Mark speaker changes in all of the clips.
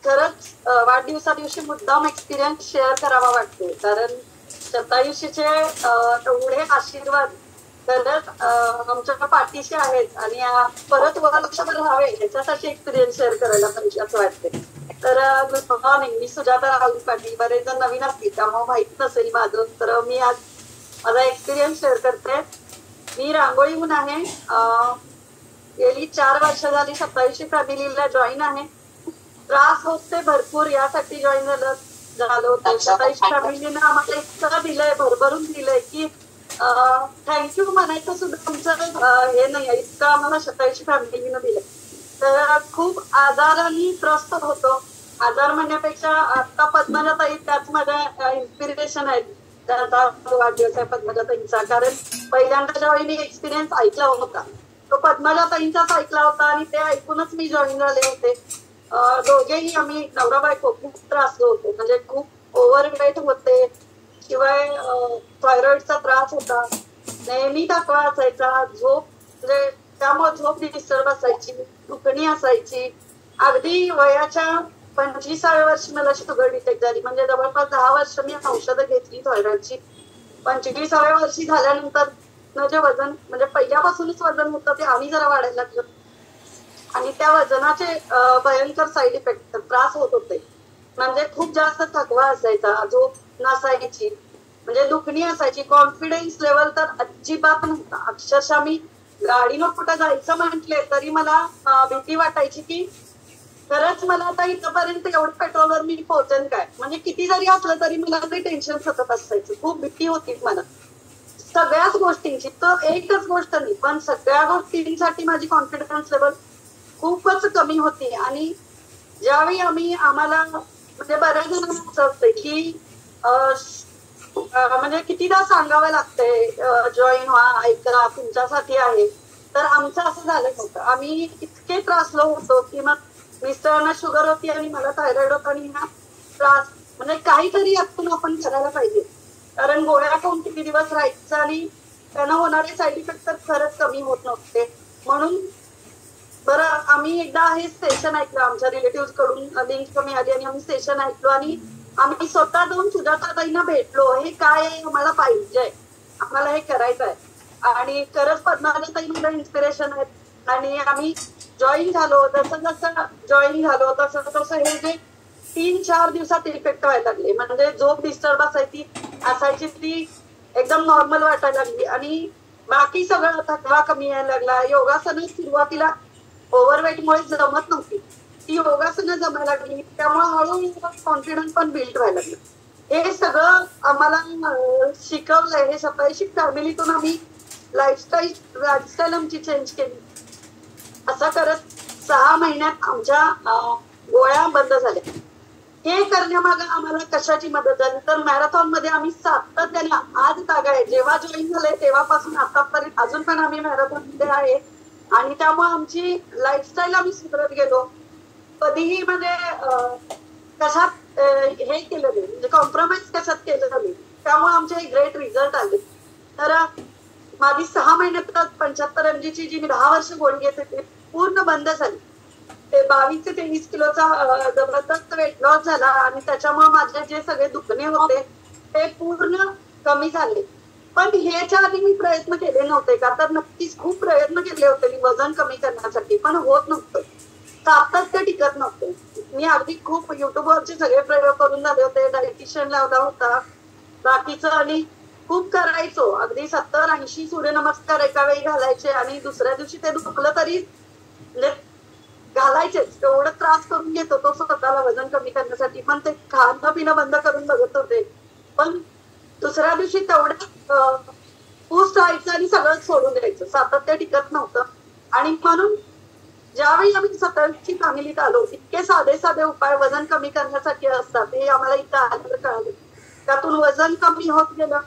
Speaker 1: खरंच वाढदिवसा दिवशी मुद्दाम एक्सपिरियन्स शेअर करावा वाटतो, कारण शतायुषीचे एवढे आशीर्वाद खरंच आमच्या पाठीशी आहेत आणि परत वर्षभर राहावे याच्यासाठी एक्सपिरियन्स शेअर करायला पाहिजे असं वाटते. तर गुड मॉर्निंग, मी सुजाता राहुल पाटील. बरेच जण नवीन असतील त्यामुळे माहित नसेल माझं, तर मी आज माझा एक्सपिरियन्स शेअर करते. मी रांगोळीहून आहे. गेली 4 वर्ष झाली 27 फॅमिलीला जॉईन आहे. त्रास होते भरपूर, यासाठी जॉईन झालं होतं. 27 फॅमिलीनं आम्हाला इतकं दिलंय, भरभरून दिलंय की थँक्यू म्हणायचं सुद्धा तुमचं हे नाही, इतकं आम्हाला 27 फॅमिलीनं दिलंय. तर खूप आजाराने त्रस्त होतो. आजार म्हणण्यापेक्षा आता पद्मजाताई त्याच माझ्या इन्स्पिरेशन आहेत. त्याचा वाढदिवस आहे पद्मजाताईंचा, कारण पहिल्यांदा ज्यावेळी मी एक्सपिरियन्स ऐकला होता तो पद्मजाताईंचाच ऐकला होता आणि ते ऐकूनच मी जॉईन झाले होते. दोघेही आम्ही नवरा बायको खूप त्रासलो होतो, म्हणजे खूप ओव्हरवेट होते, शिवाय थायरॉइडचा त्रास होता, नेहमी थकवा असायचा, झोप म्हणजे त्यामुळे झोप डिस्टर्ब असायची, दुखणी असायची. अगदी वयाच्या 25व्या वर्षी मला शुगर डिटेक्ट झाली, म्हणजे जवळपास 10 वर्ष मी औषधं घेतली थायरॉइडची. 25व्या वर्षी झाल्यानंतर जे वजन म्हणजे पहिल्यापासूनच वजन होतं ते आणि जरा वाढायला लागलं आणि त्या वजनाचे भयंकर साईड इफेक्ट त्रास होत होते. म्हणजे खूप जास्त थकवा असायचा, झोप नसायची, म्हणजे दुखणी असायची, कॉन्फिडन्स लेवल तर अजिबात नव्हता. अक्षरशः मी गाडीनं कुठं जायचं म्हटले तरी मला भीती वाटायची की खरंच मला आता इथपर्यंत एवढं पेट्रोलवर मी पोहोचेन काय, म्हणजे किती जरी असलं तरी मला ते टेन्शन सतत असायचं. खूप भीती होती मला सगळ्याच गोष्टींची. तर एकच गोष्ट नाही पण सगळ्या गोष्टींसाठी माझी कॉन्फिडन्स लेवल खूपच कमी होती. आणि ज्यावेळी आम्हाला म्हणजे बऱ्याच जणांना असं असते की म्हणजे कितीदा सांगावं लागतंय जॉईन व्हा, ऐका, तुमच्यासाठी आहे. तर आमचं असं झालं नव्हतं. आम्ही इतके त्रासलो होतो की मग मिस्टरांना शुगर होती आणि मला थायरॉइड होता आणि हा त्रास म्हणजे काहीतरी यातून आपण करायला पाहिजे, कारण गोळ्या खाऊन किती दिवस राहायचं आणि त्यांना होणारे साईड इफेक्ट तर खरंच कमी होत नव्हते. म्हणून बरं आम्ही एकदा हे सेशन ऐकलं, आमच्या रिलेटिव्ह कडून लिंक मिळाली आणि आम्ही सेशन ऐकलो आणि आम्ही स्वतः जाऊन सुजाताताईंना भेटलो. हे काय आहे, आम्हाला पाहिजे, आम्हाला हे करायचं आहे. आणि खरंच पद्मजाताई मला इन्स्पिरेशन आहेत आणि आम्ही जॉईन झालो. जसं जसं जॉईन झालो तसं तसं हे जे 3-4 दिवसात इफेक्ट व्हायला लागले, म्हणजे झोप डिस्टर्ब असायची ती एकदम नॉर्मल वाटायला लागली आणि बाकी सगळं थकवा कमी यायला लागला. योगासनं सुरुवातीला ओव्हरवेटमुळे जमत नव्हती, ती योगासनं जमायला लागली, त्यामुळे हळूहळू कॉन्फिडन्स पण बिल्ड व्हायला लागली. हे सगळं आम्हाला शिकवलंय. हे 27 फॅमिलीतून आम्ही लाईफस्टाईल आमची चेंज केली. असं करत 6 महिन्यात आमच्या गोळ्या बंद झाल्या. हे करण्यामागे आम्हाला कशाची मदत झाली तर मॅरेथॉन मध्ये आम्ही सातत्याने आज तागाय जेव्हा जॉईन झाले तेव्हापासून आतापर्यंत अजून पण आम्ही मॅरेथॉन मध्ये आहे आणि त्यामुळे आमची लाईफस्टाईल आम्ही सुधारत गेलो. कधीही म्हणजे कशात हे केलं नाही, म्हणजे कॉम्प्रोमाइज कशात केलं नाही, त्यामुळे आमचे ग्रेट रिझल्ट आले. तर माझी 6 महिन्यात 75 mg ची जी मी 10 वर्ष गोळी घेते ते पूर्ण बंद झाली. ते 22 ते 23 किलोचा जबरदस्त वेट लॉस झाला आणि त्याच्यामुळे माझे जे सगळे दुखणे होते ते पूर्ण कमी झाले. पण ह्याच्या आधी मी प्रयत्न केले नव्हते का, तर नक्कीच खूप प्रयत्न केले होते मी वजन कमी करण्यासाठी, पण होत नव्हतं, सातत्य टिकत नव्हतं. मी अगदी खूप युट्यूबवरचे सगळे प्रयोग करून झाले होते, डायटिशियन लावला होता बाकीचं आणि खूप करायचो. अगदी 70-80 सूर्यनमस्कार एका वेळी घालायचे आणि दुसऱ्या दिवशी ते दुखलं तरी म्हणजे घालायचेच. एवढं त्रास करून घेत होतो स्वतःला वजन कमी करण्यासाठी, पण ते खाणं पिणं बंद करून बघत होते, पण दुसऱ्या दिवशी तेवढं पूस राहायचं आणि सगळं सोडून द्यायचं, सातत्य टिकत नव्हतं. आणि म्हणून ज्यावेळी आम्ही 27 फॅमिलीत आलो, इतके साधे साधे उपाय वजन कमी करण्यासाठी असतात हे आम्हाला इथं आल्यावर कळालं. त्यातून वजन कमी होत गेलं,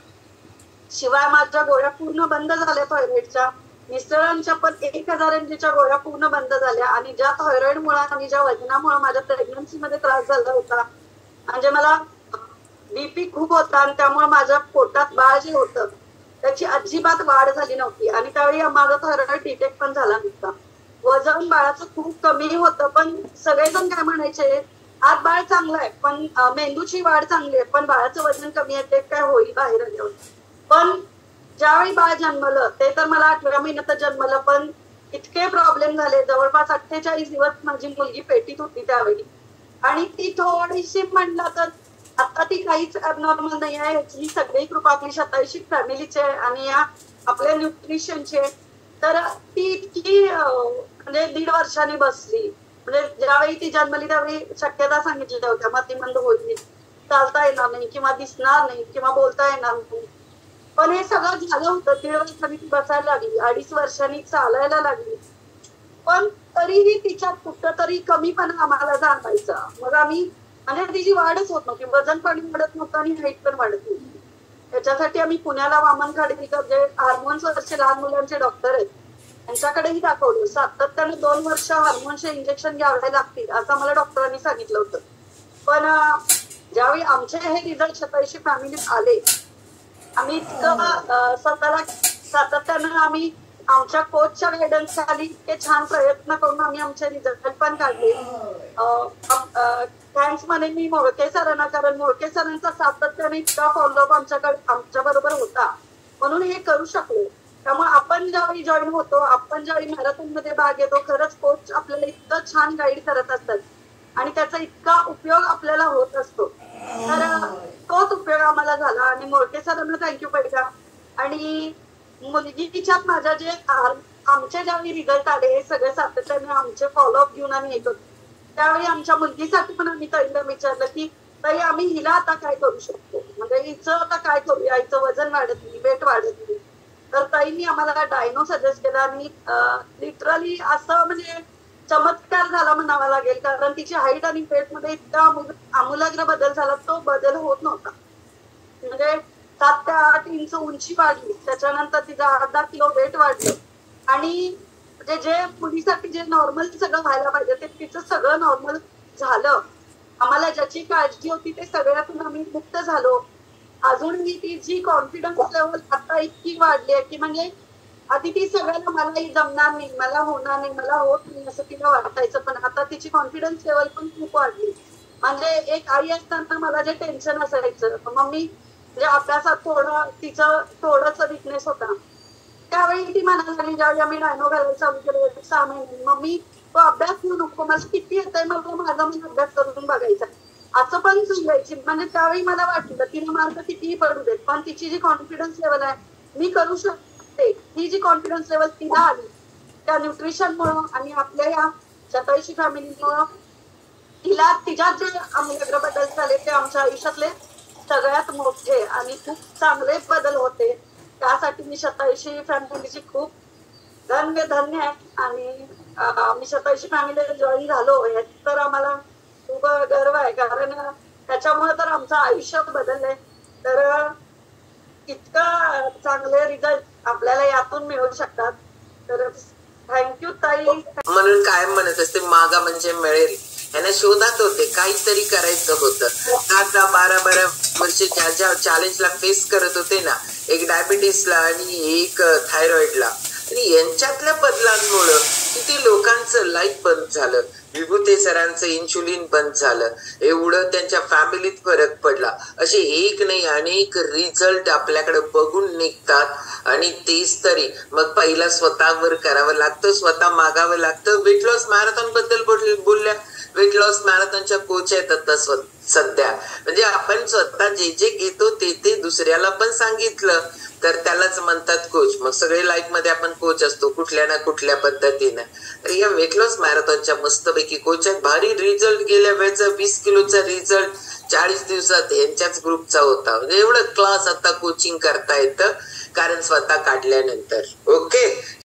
Speaker 1: शिवाय माझ्या गोळ्या पूर्ण बंद झाल्या थायरॉइडच्या. मिस्टरांच्या पण 1000 mg च्या गोळ्या पूर्ण बंद झाल्या आणि ज्या थायरॉइडमुळे आणि ज्या वजनामुळे माझ्या प्रेग्नन्सी मध्ये त्रास झाला होता, म्हणजे मला बीपी खूप होता आणि त्यामुळे माझ्या पोटात बाळ जे होतं त्याची अजिबात वाढ झाली नव्हती आणि त्यावेळी माझा थायरॉइड डिटेक्ट पण झाला नव्हता. वजन बाळाचं खूप कमी होतं, पण सगळेजण काय म्हणायचे आज बाळ चांगलं आहे, पण मेंदूची वाढ चांगली आहे, पण बाळाचं वजन कमी आहे, ते काय होईल बाहेर आल्यावर. पण ज्यावेळी बाळ जन्मलं, ते तर मला 8व्या महिन्यात जन्मलं, पण इतके प्रॉब्लेम झाले. जवळपास 48 दिवस माझी मुलगी पेटीत होती त्यावेळी. आणि ती थोडीशी म्हणलं तर आता ती काहीच नॉर्मल नाही आहे. ही सगळी कृपा आपली 27 फॅमिलीची आहे आणि या आपल्या न्यूट्रिशनचे. तर ती इतकी म्हणजे 1.5 वर्षांनी बसली. म्हणजे ज्यावेळी ती जन्मली त्यावेळी शक्यता सांगितलेल्या होत्या, मतिमंद होईल, चालता येणार नाही किंवा दिसणार नाही किंवा बोलता येणार नाही. पण हे सगळं झालं होतं. 1.5 वर्षांनी ती बसायला लागली, 2.5 वर्षांनी चालायला लागली. पण तरीही तिच्यात कुठं तरी कमीपणा आम्हाला जाणवायचा. मग आम्ही म्हणजे तिची वाढच होत नव्हती, वजन पण वाढत नव्हतं आणि हाईट पण वाढत नव्हती. त्याच्यासाठी आम्ही पुण्याला वामन खाडीकर जे हार्मोन्सवरचे लहान मुलांचे डॉक्टर आहेत त्यांच्याकडेही दाखवलं. सातत्याने 2 वर्ष हार्मोनचे इंजेक्शन घ्यावे लागतील असं मला डॉक्टरांनी सांगितलं होतं. पण ज्यावेळी आमचे हे रिझल्ट 27 फॅमिलीत आले, आम्ही इतकं स्वतःला सातत्यानं आम्ही आमच्या कोचच्या गायडन्स खाली इतके छान प्रयत्न करून आम्ही आमचे रिझल्ट पण काढले. थँक्स म्हणे मी मोळके सरांना, कारण मोळके सरांचा सातत्याने इतका फॉलोअप आमच्या बरोबर होता, म्हणून हे करू शकलो. त्यामुळे आपण ज्यावेळी जॉईन होतो, आपण ज्यावेळी मॅरेथॉन मध्ये भाग घेतो, खरंच कोच आपल्याला इतकं छान गाईड करत असतात आणि त्याचा इतका उपयोग आपल्याला होत असतो. तर तोच उपयोग आम्हाला झाला आणि मोळके सरांना थँक्यू पाहिजे. आणि मुलगीच्यात माझ्या जे आमचे ज्यावेळी रिझल्ट आले, हे सगळे सातत्याने आमचे फॉलोअप घेऊन आम्ही येतो. त्यावेळी आमच्या मुलगीसाठी पण आम्ही ताईला विचारलं की ताई आम्ही हिला आता काय करू शकतो, म्हणजे हिचं आता काय करूया, हिचं वजन वाढत नाही, वेट वाढत नाही. तर ताईंनी आम्हाला डायनो सजेस्ट केला आणि लिटरली असं म्हणजे चमत्कार झाला म्हणावा लागेल, कारण तिची हाईट आणि वेट मध्ये इतका आमूलाग्र बदल झाला, तो बदल होत नव्हता. म्हणजे 7 ते 8 इंच उंची वाढली, त्याच्यानंतर तिचं 8-10 किलो वेट वाढलं आणि म्हणजे जे मुलीसाठी जे नॉर्मल सगळं व्हायला पाहिजे ते तिचं सगळं नॉर्मल झालं. आम्हाला ज्याची काळजी होती ते सगळ्यातून आम्ही मुक्त झालो. अजूनही ती जी कॉन्फिडन्स लेवल आता इतकी वाढली आहे की म्हणजे आधी ती सगळ्याला मलाही जमणार नाही, मला होणार नाही, मला होत नाही असं तिला वाटायचं, पण आता तिची कॉन्फिडन्स लेवल पण खूप वाढली. म्हणजे एक आई असताना मला जे टेन्शन असायचं, मम्मी म्हणजे अभ्यासात तिचं थोडंसं विकनेस होता, त्यावेळी ती म्हणायला लागली, ज्यावेळी आम्ही डायनो घालायला चालू केलं 6 महिने, मम्मी तो अभ्यास घेऊ नको, मला किती येतंय मला माझा अभ्यास करून बघायचा, असं पण सांगायची. म्हणजे त्यावेळी मला वाटलं तिला मार्क कितीही पडू देत, पण तिची जी कॉन्फिडन्स लेवल आहे, मी करू शकते, ही जी कॉन्फिडन्स लेवल तिला आली त्या न्यूट्रिशनमुळं आणि आपल्या या 27 फॅमिलीमुळं तिला तिच्यात जे आमूलाग्र बदल झाले ते आमच्या आयुष्यातले सगळ्यात मोठे आणि खूप चांगले बदल होते. त्यासाठी मी 27 फॅमिलीची खूप धन्य आहे आणि मी 27 फॅमिलीला जॉईन झालो यात तर आम्हाला खूप गर्व आहे, कारण त्याच्यामुळे तर आमचं आयुष्य बदललंय. तर इतका चांगले रिझल्ट आपल्याला यातून मिळू शकतात. तर थँक्यू ताई.
Speaker 2: म्हणून कायम म्हणत असते मागा म्हणजे मिळेल. यांना शोधात होते, काहीतरी करायचं होतं. आता 12 वर्ष ज्या चॅलेंजला फेस करत होते ना, एक डायबिटीसला आणि एक थायरॉइडला, आणि यांच्यातल्या बदलांमुळं किती लोकांचं लाईफ बंद झालं. विभूते सरांचं इन्शुलिन बंद झालं, एवढं त्यांच्या फॅमिलीत फरक पडला. असे एक नाही अनेक रिझल्ट आपल्याकडे बघून निघतात आणि तेच तरी मग पहिला स्वतःवर करावं लागतं, स्वतः मागावं लागतं. वेट लॉस मॅरेथॉन बद्दल बोलल्या, वेट लॉस मॅरेथॉनच्या कोच आहेत आता सध्या. म्हणजे आपण स्वतः जे जे घेतो ते दुसऱ्याला पण सांगितलं तर त्यालाच म्हणतात कोच. मग सगळे लाईफ मध्ये आपण कोच असतो कुठल्या ना कुठल्या पद्धतीनं. तर या वेट लॉस मॅरेथॉनच्या मस्तपैकी कोच आहेत. भारी रिझल्ट गेल्या वेळेचा 20 किलोचा रिझल्ट 40 दिवसात यांच्याच ग्रुपचा होता. म्हणजे एवढं क्लास आता कोचिंग करता येतं कारण स्वतः काढल्यानंतर. ओके.